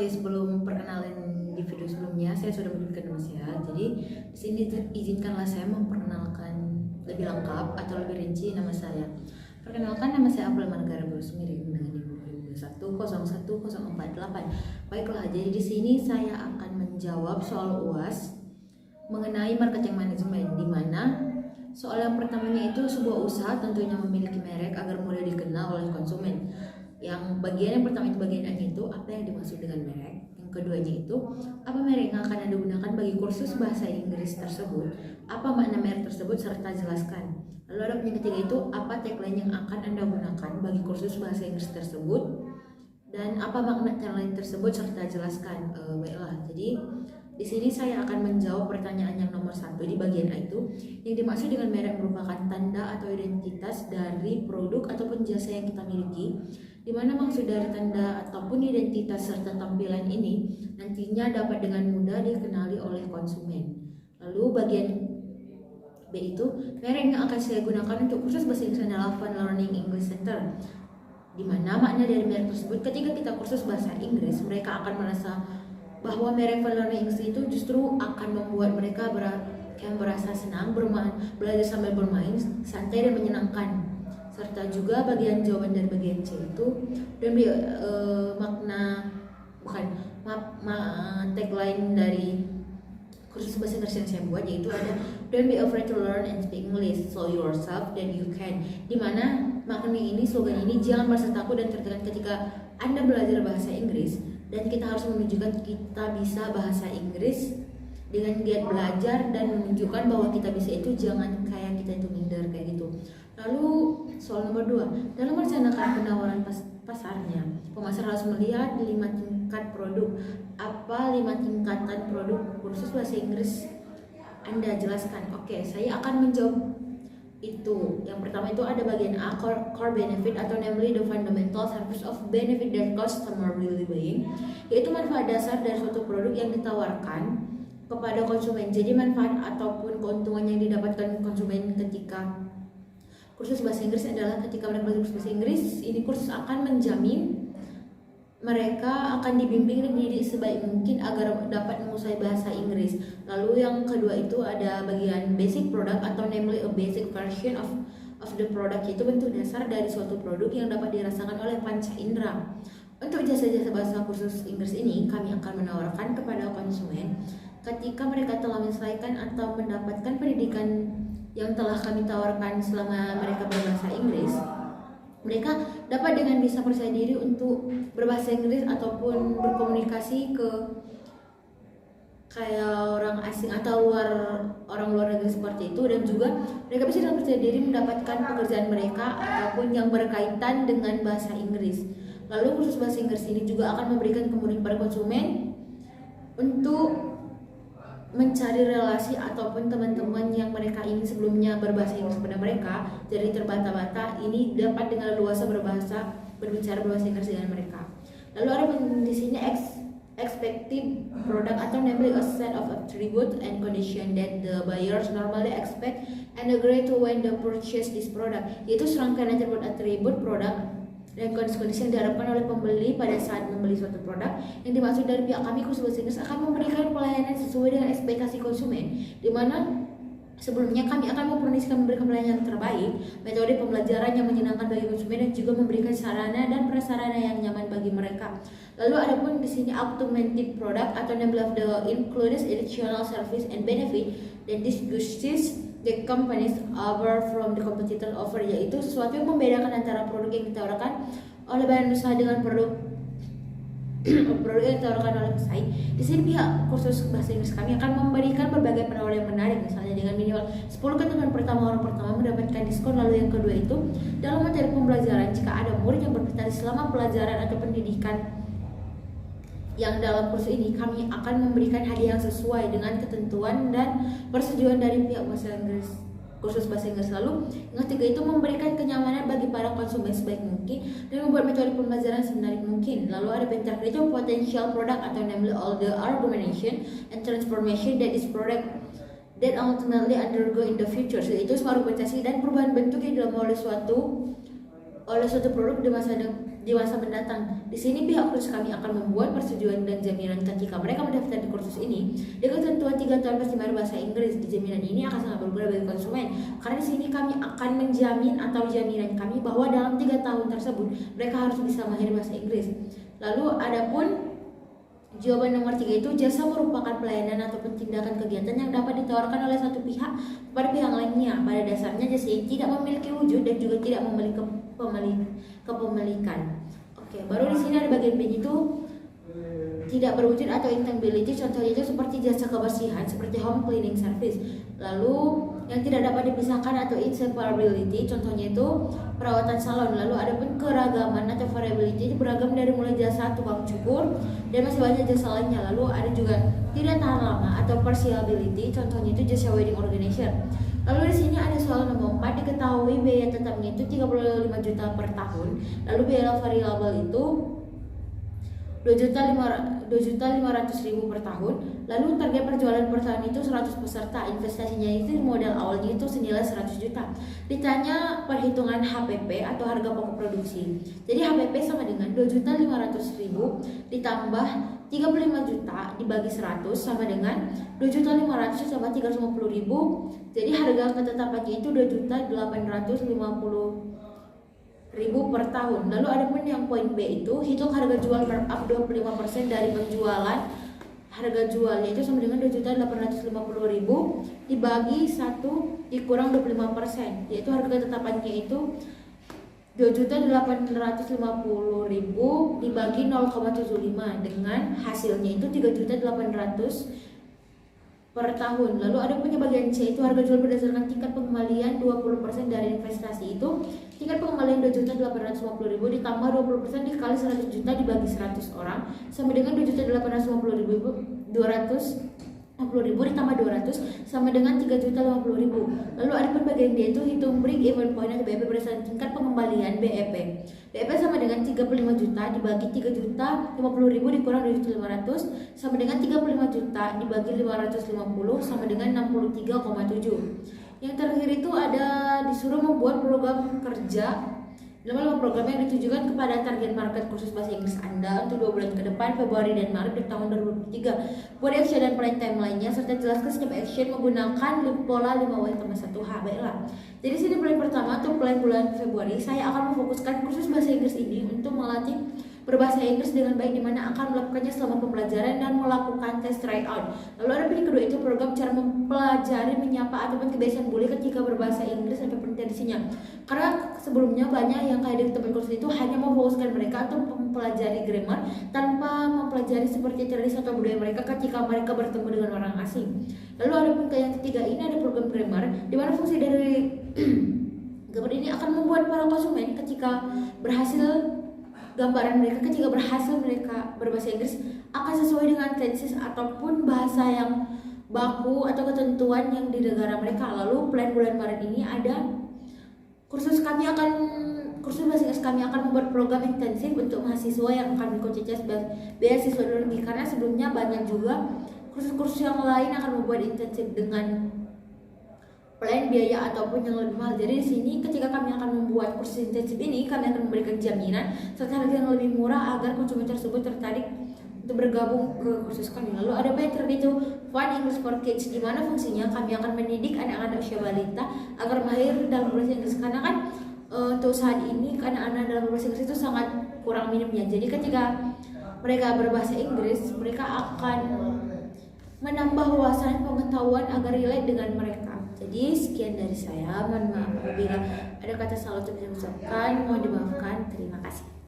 seperti sebelum perkenalan di video sebelumnya, saya sudah menyebutkan nama saya. Jadi di sini izinkanlah saya memperkenalkan lebih lengkap atau lebih rinci nama saya. Perkenalkan, nama saya Abdul Manegara Bros, miring dengan NIM 1010448. Baiklah, jadi di sini saya akan menjawab soal UAS mengenai marketing management, di mana soal yang pertamanya itu sebuah usaha tentunya memiliki merek agar mudah dikenal oleh konsumen. Yang bagian yang pertama itu bagian A itu apa yang dimaksud dengan merek. Yang keduanya itu apa merek yang akan Anda gunakan bagi kursus bahasa Inggris tersebut, apa makna merek tersebut serta jelaskan. Lalu ada yang ketiga itu apa tagline yang akan Anda gunakan bagi kursus bahasa Inggris tersebut dan apa makna tagline tersebut serta jelaskan. Baiklah, jadi di sini saya akan menjawab pertanyaan yang nomor 1 di bagian A itu. Yang dimaksud dengan merek merupakan tanda atau identitas dari produk ataupun jasa yang kita miliki, di mana maksud dari tanda ataupun identitas serta tampilan ini nantinya dapat dengan mudah dikenali oleh konsumen. Lalu bagian B itu merek yang akan saya gunakan untuk kursus bahasa Inggris adalah Fun Learning English Center, di mana makna dari merek tersebut ketika kita kursus bahasa Inggris mereka akan merasa bahwa merek Fun Learning English itu justru akan membuat mereka merasa senang bermain, belajar sambil bermain, santai dan menyenangkan. Serta juga bagian jawaban dari bagian C itu dan tagline dari kursus bahasa Inggris yang saya buat yaitu ada don't be afraid to learn and speak English, show yourself that you can. Dimana makna ini, slogan ini, jangan merasa takut dan tertekan ketika Anda belajar bahasa Inggris, dan kita harus menunjukkan kita bisa bahasa Inggris dengan giat belajar dan menunjukkan bahwa kita bisa itu, jangan kayak kita itu minder kayak gitu. Lalu soal nomor 2, dalam merencanakan penawaran pasarnya, pemasar harus melihat 5 tingkat produk. Apa 5 tingkatan produk kursus bahasa Inggris Anda jelaskan? Oke, saya akan menjawab itu. Yang pertama itu ada bagian A, core benefit, atau namely the fundamental service of benefit that customer really buying, yaitu manfaat dasar dari suatu produk yang ditawarkan kepada konsumen. Jadi manfaat ataupun keuntungan yang didapatkan konsumen ketika kursus bahasa Inggris adalah ketika mereka belajar kursus bahasa Inggris, ini kursus akan menjamin mereka akan dibimbing dan dididik sebaik mungkin agar dapat menguasai bahasa Inggris. Lalu yang kedua itu ada bagian basic product atau namely a basic version of the product, yaitu bentuk dasar dari suatu produk yang dapat dirasakan oleh panca indera. Untuk jasa-jasa bahasa kursus Inggris ini kami akan menawarkan kepada konsumen ketika mereka telah menyelesaikan atau mendapatkan pendidikan yang telah kami tawarkan selama mereka berbahasa Inggris. Mereka dapat dengan bisa percaya diri untuk berbahasa Inggris ataupun berkomunikasi ke kayak orang asing atau orang luar negeri seperti itu, dan juga mereka bisa dengan percaya diri mendapatkan pekerjaan mereka ataupun yang berkaitan dengan bahasa Inggris. Lalu kursus bahasa Inggris ini juga akan memberikan kemudahan pada konsumen untuk mencari relasi ataupun teman-teman yang mereka ingin sebelumnya berbahasa Inggris pada mereka, jadi terbata-bata ini dapat dengan leluasa berbicara berbahasa Inggris dengan mereka. Lalu ada di sini expected product atau namely a set of attributes and condition that the buyers normally expect and agree to when they purchase this product, yaitu serangkaian atribut produk dan kondisi-kondisi yang diharapkan oleh pembeli pada saat membeli suatu produk. Yang dimaksud dari pihak kami kursus bahasa Inggris akan memberikan pelayanan sesuai dengan ekspektasi konsumen, di mana sebelumnya kami akan memberikan pelayanan terbaik, metode pembelajaran yang menyenangkan bagi konsumen, dan juga memberikan sarana dan prasarana yang nyaman bagi mereka. Lalu ada pun di sini augmented product atau namely of the includes additional service and benefit that distinguishes the companies offer from the competitor offer, yaitu sesuatu yang membedakan antara produk yang ditawarkan oleh badan usaha dengan produk yang ditawarkan oleh pesaing. Di sini pihak kursus bahasa Inggris kami akan memberikan berbagai penawaran yang menarik, misalnya dengan minimal 10 ketemuan pertama orang pertama mendapatkan diskon. Lalu yang kedua itu dalam materi pembelajaran, jika ada murid yang berprestasi selama pelajaran atau pendidikan yang dalam kursus ini, kami akan memberikan hadiah yang sesuai dengan ketentuan dan persetujuan dari pihak bahasa Inggris, kursus bahasa Inggris. Lalu yang ketiga itu memberikan kenyamanan bagi para konsumen sebaik mungkin dan membuat metode pembelajaran semenarik mungkin. Lalu ada pentar itu potential product atau namely all the argumentation and transformation that is product that ultimately undergo in the future, yaitu argumentasi dan perubahan bentuk yang dilakukan oleh suatu produk di masa depan di masa mendatang. Di sini pihak kursus kami akan membuat persetujuan dan jaminan ketika mereka mendaftar di kursus ini dengan ketentuan 3 tahun pasti bahasa Inggris. Di jaminan ini akan sangat berguna bagi konsumen karena di sini kami akan menjamin atau jaminan kami bahwa dalam 3 tahun tersebut mereka harus bisa mahir bahasa Inggris. Lalu adapun jawaban nomor 3 itu jasa merupakan pelayanan ataupun tindakan kegiatan yang dapat ditawarkan oleh satu pihak kepada pihak lainnya. Pada dasarnya jasa ini tidak memiliki wujud dan juga tidak memiliki kepemilikan. Oke, baru di sini ada bagian B itu tidak berwujud atau intangibility. Contohnya itu seperti jasa kebersihan seperti home cleaning service. Lalu yang tidak dapat dipisahkan atau inseparability, contohnya itu perawatan salon. Lalu ada pun keragaman atau variability, beragam dari mulai jasa tukang cukur dan masih banyak jasa lainnya. Lalu ada juga tidak tahan lama atau partiality, contohnya itu jasa wedding organizer. Lalu di sini ada soal nomor 4, diketahui biaya tetapnya itu 35 juta per tahun. Lalu biaya variabel itu 2.500.000 per tahun. Lalu target perjualan per tahun itu 100 peserta. Investasinya itu modal awalnya itu senilai 100 juta. Ditanya perhitungan HPP atau harga pokok produksi. Jadi HPP sama dengan 2.500.000 ditambah 35 juta dibagi 100 sama dengan 2.500.000 sama 350.000. Jadi harga ketetapannya itu 2.850.000 per tahun. Lalu ada pun yang poin B itu hitung harga jual markup 25% dari penjualan. Harga jualnya itu sama dengan 2.850.000 dibagi 1 dikurang 25%, yaitu harga ketetapannya itu 2.850.000 dibagi 0,75 dengan hasilnya itu 3.800.000 per tahun. Lalu ada punya bagian C itu harga jual berdasarkan tingkat pengembalian 20% dari investasi itu tingkat pengembalian 2.850.000 ditambah 20% dikali 100 juta dibagi 100 orang sama dengan 2.850.000 ditambah 200 sama dengan 3.050.000. Lalu ada pun bagian D itu hitung break even point atau BEP berdasarkan tingkat pengembalian BEP. BEP sama dengan 35 juta dibagi 3.050.000 dikurang 2.500 sama dengan 35 juta dibagi 550 sama dengan 63,7. Yang terakhir itu ada disuruh membuat program kerja dalam program yang ditujukan kepada target market kursus bahasa Inggris Anda untuk 2 bulan ke depan, Februari dan Maret di tahun 2023. Buat action dan plan time lainnya serta jelaskan setiap action menggunakan pola 5W+1H. Baiklah. Jadi sini plan pertama untuk plan bulan Februari, saya akan memfokuskan kursus bahasa Inggris ini untuk melatih berbahasa Inggris dengan baik, di mana akan melakukannya selama pembelajaran dan melakukan tes try out. Lalu ada yang kedua itu program cara mempelajari, menyapa ataupun kebiasaan bule ketika berbahasa Inggris atau potensinya. Karena sebelumnya banyak yang kayak di tempat kursus itu hanya memfokuskan mereka untuk mempelajari grammar tanpa mempelajari seperti tradisi atau budaya mereka ketika mereka bertemu dengan orang asing. Lalu ada pun yang ketiga ini ada program grammar, di mana fungsi dari grammar ini akan membuat para konsumen ketika berhasil mereka berbahasa Inggris akan sesuai dengan tenses ataupun bahasa yang baku atau ketentuan yang di negara mereka. Lalu plan bulan Maret ini ada kursus bahasa Inggris kami akan membuat program intensif untuk mahasiswa yang akan mengikuti beasiswa luar negeri, karena sebelumnya banyak juga kursus-kursus yang lain akan membuat intensif dengan plan biaya ataupun yang lebih mahal. Jadi di sini ketika kami akan membuat kursus intensif ini, kami akan memberikan jaminan serta harga yang lebih murah agar konsumen tersebut tertarik untuk bergabung ke kursus kami. Lalu ada yang terakhir itu Fun English for Kids, di mana fungsinya kami akan mendidik anak-anak usia balita agar mahir dalam berbahasa Inggris, karena kan untuk saat ini anak-anak dalam berbahasa Inggris itu sangat kurang minimnya. Jadi ketika mereka berbahasa Inggris, mereka akan menambah wawasan pengetahuan agar relate dengan mereka. Jadi sekian dari saya, mohon maaf apabila ada kata salah yang saya ucapkan, mohon dimaafkan. Terima kasih.